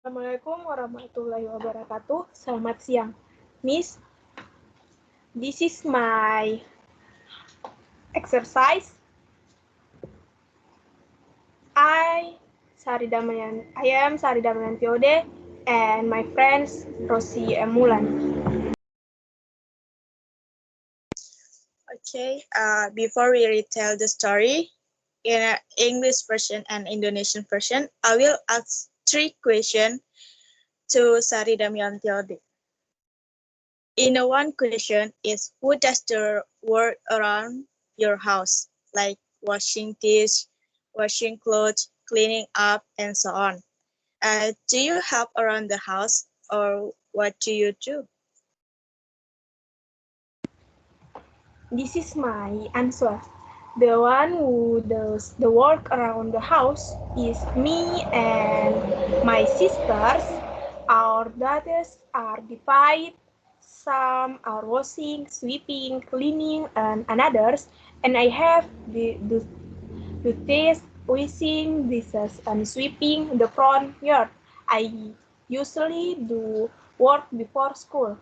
Assalamualaikum warahmatullahi wabarakatuh. Selamat siang, Miss. This is my exercise. I am Sari Damayantiode and my friends Rosie and Mulan. Okay, before we retell the story in an English version and Indonesian version, I will ask 3 questions to Sari Damayantiode. In one question is, who does the work around your house, like washing dish, washing clothes, cleaning up, and so on? Do you help around the house, or what do you do? This is my answer. The one who does the work around the house is me and my sisters. Our duties are divided. Some are washing, sweeping, cleaning, and others. And I have the duties washing dishes and sweeping the front yard. I usually do work before school.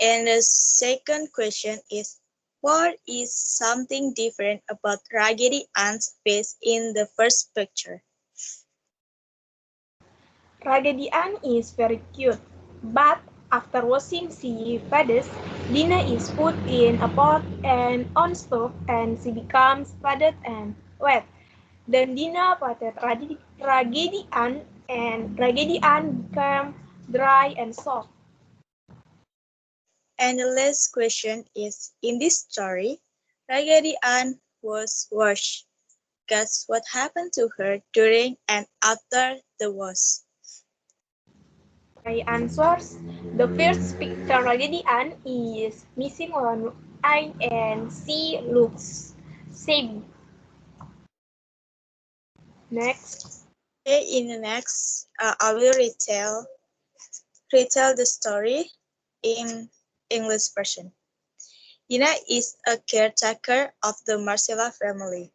And the second question is, what is something different about Raggedy Ann's face in the first picture? Raggedy Ann is very cute, but after washing she fades. Dina is put in a pot and on stove and she becomes faded and wet. Then Dina patted Raggedy Ann and Raggedy Ann became dry and soft. And the last question is, in this story, Raggedy Ann was washed. Guess what happened to her during and after the wash? My answers: the first picture Raggedy Ann is missing one eye and she looks shabby. Next. Okay, in the next, I will retell the story in English version. Dina is a caretaker of the Marcella family.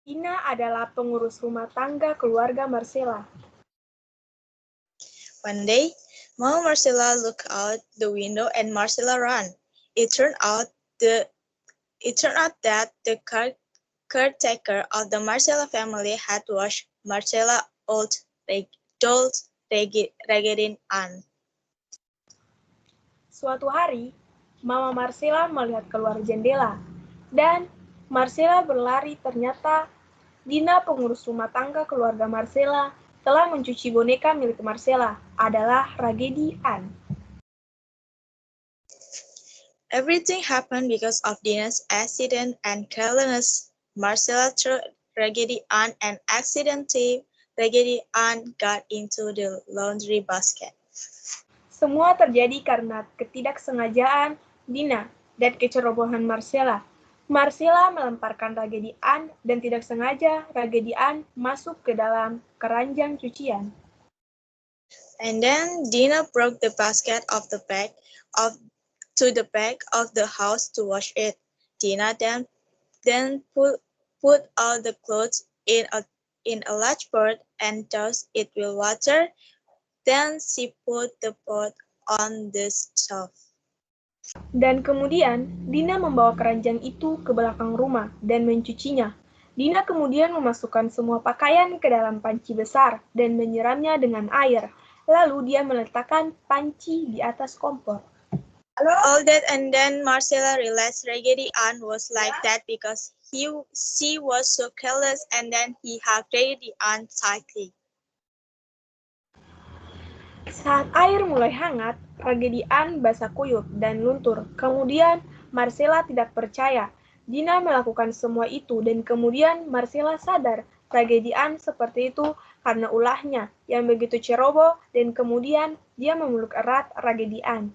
Dina adalah pengurus rumah tangga keluarga Marcella. One day, Mama Marcella looked out the window and Marcella ran. It turned out that the caretaker of the Marcella family had washed Marcella's old doll Raggedy Ann. Suatu hari, Mama Marcella melihat keluar jendela, dan Marcella berlari. Ternyata Dina, pengurus rumah tangga keluarga Marcella, telah mencuci boneka milik Marcella, adalah Raggedy Ann. Everything happened because of Dina's accident and carelessness. Marcella threw Raggedy Ann and accidentally Raggedy Ann got into the laundry basket. Semua terjadi karena ketidaksengajaan Dina dan kecerobohan Marcella. Marcella melemparkan Raggedy Ann dan tidak sengaja Raggedy Ann masuk ke dalam keranjang cucian. And then Dina broke the basket to the back of the house to wash it. Dina then put all the clothes in a large pot and doused it with water. Then she put the pot on the stove. Dan kemudian Dina membawa keranjang itu ke belakang rumah dan mencucinya. Dina kemudian memasukkan semua pakaian ke dalam panci besar dan menyiramnya dengan air. Lalu dia meletakkan panci di atas kompor. All that, and then Marcella realized Raggedy Ann was like that because she was so careless, and then he hugged Raggedy Ann tightly. Saat air mulai hangat, Raggedy Ann basah kuyup dan luntur. Kemudian Marcella tidak percaya. Dina melakukan semua itu dan kemudian Marcella sadar Raggedy Ann seperti itu karena ulahnya yang begitu ceroboh, dan kemudian dia memeluk erat Raggedy Ann.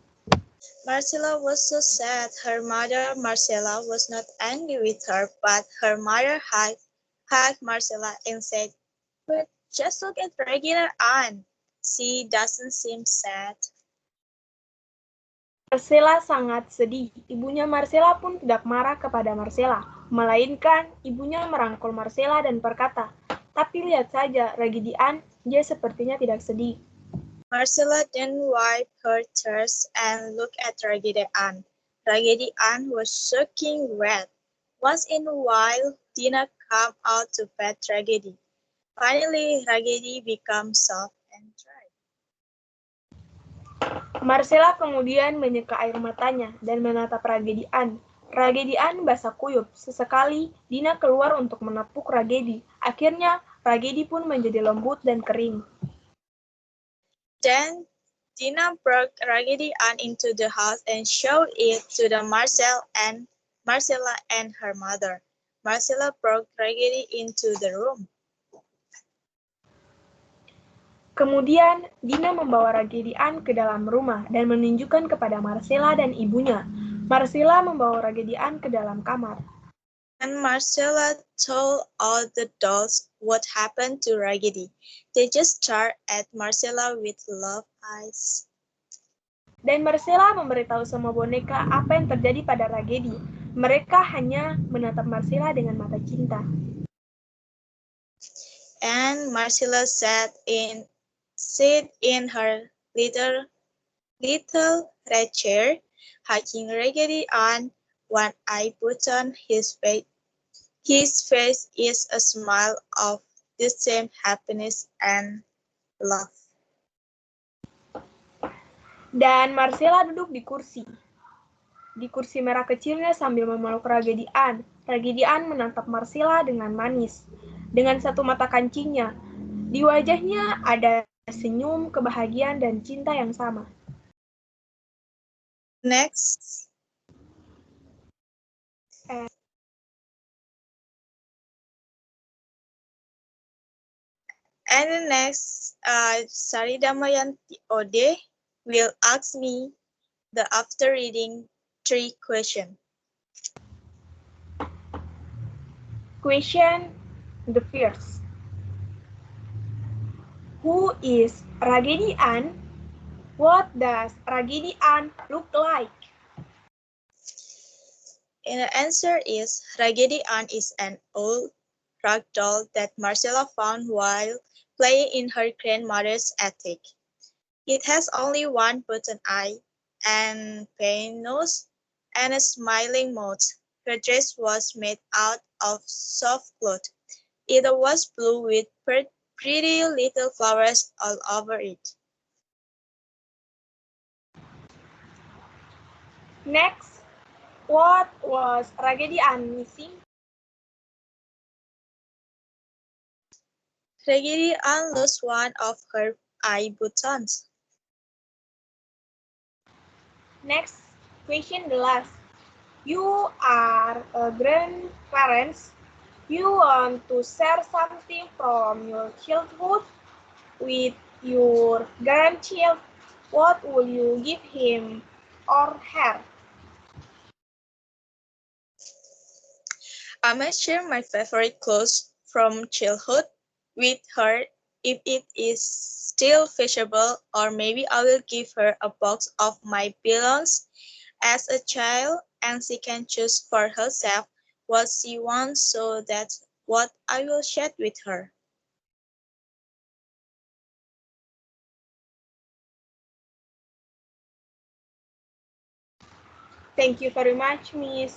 Marcella was so sad. Her mother, Marcella, was not angry with her, but her mother hugged Marcella and said, "But just look at Raggedy Ann. She doesn't seem sad." Marcella sangat sedih. Ibunya Marcella pun tidak marah kepada Marcella. Melainkan ibunya merangkul Marcella dan berkata, "Tapi lihat saja, Raggedy Ann, dia sepertinya tidak sedih." Marcella then wiped her tears and looked at Raggedy Ann. Raggedy Ann was soaking wet. Once in a while, Dina came out to pet Raggedy. Finally, Raggedy became soft and dry. Marcella kemudian menyeka air matanya dan menatap Raggedy Ann. Raggedy Ann basah kuyup. Sesekali, Dina keluar untuk menepuk Raggedy. Akhirnya, Raggedy pun menjadi lembut dan kering. Then Dina brought Raggedy Ann into the house and showed it to the Marcella and her mother. Marcella brought Raggedy into the room. Kemudian, Dina membawa Raggedy Ann ke dalam rumah dan menunjukkan kepada Marcella dan ibunya. Marcella membawa Raggedy Ann ke dalam kamar. And Marcella told all the dolls what happened to Raggedy. They just stared at Marcella with love eyes. Dan Marcella memberitahu semua boneka apa yang terjadi pada Raggedy. Mereka hanya menatap Marcella dengan mata cinta. And Marcella sat in her little red chair, hugging Raggedy Ann. One eye put on his face. His face is a smile of the same happiness and love. Dan Marcella duduk di kursi merah kecilnya sambil memeluk Raggedy Ann. Raggedy Ann menatap Marcella dengan manis, dengan satu mata kancingnya. Di wajahnya ada senyum, kebahagiaan, dan cinta yang sama. Next. And the next, Sari Damayanti Ode will ask me the after reading 3 questions. Question the first. Who is Raggedy Ann? What does Raggedy Ann look like? And the answer is Raggedy Ann is an old rag doll that Marcella found while playing in her grandmother's attic. It has only one button eye and plain nose and a smiling mouth. Her dress was made out of soft cloth. It was blue with pretty little flowers all over it. Next, what was Raggedy Ann missing? Raggedy Ann lost one of her eye buttons. Next, question the last. You are grandparents. You want to share something from your childhood with your grandchild. What will you give him or her? I might share my favorite clothes from childhood with her if it is still fashionable, or maybe I will give her a box of my belongings as a child and she can choose for herself what she wants, so that's what I will share with her. Thank you very much, Miss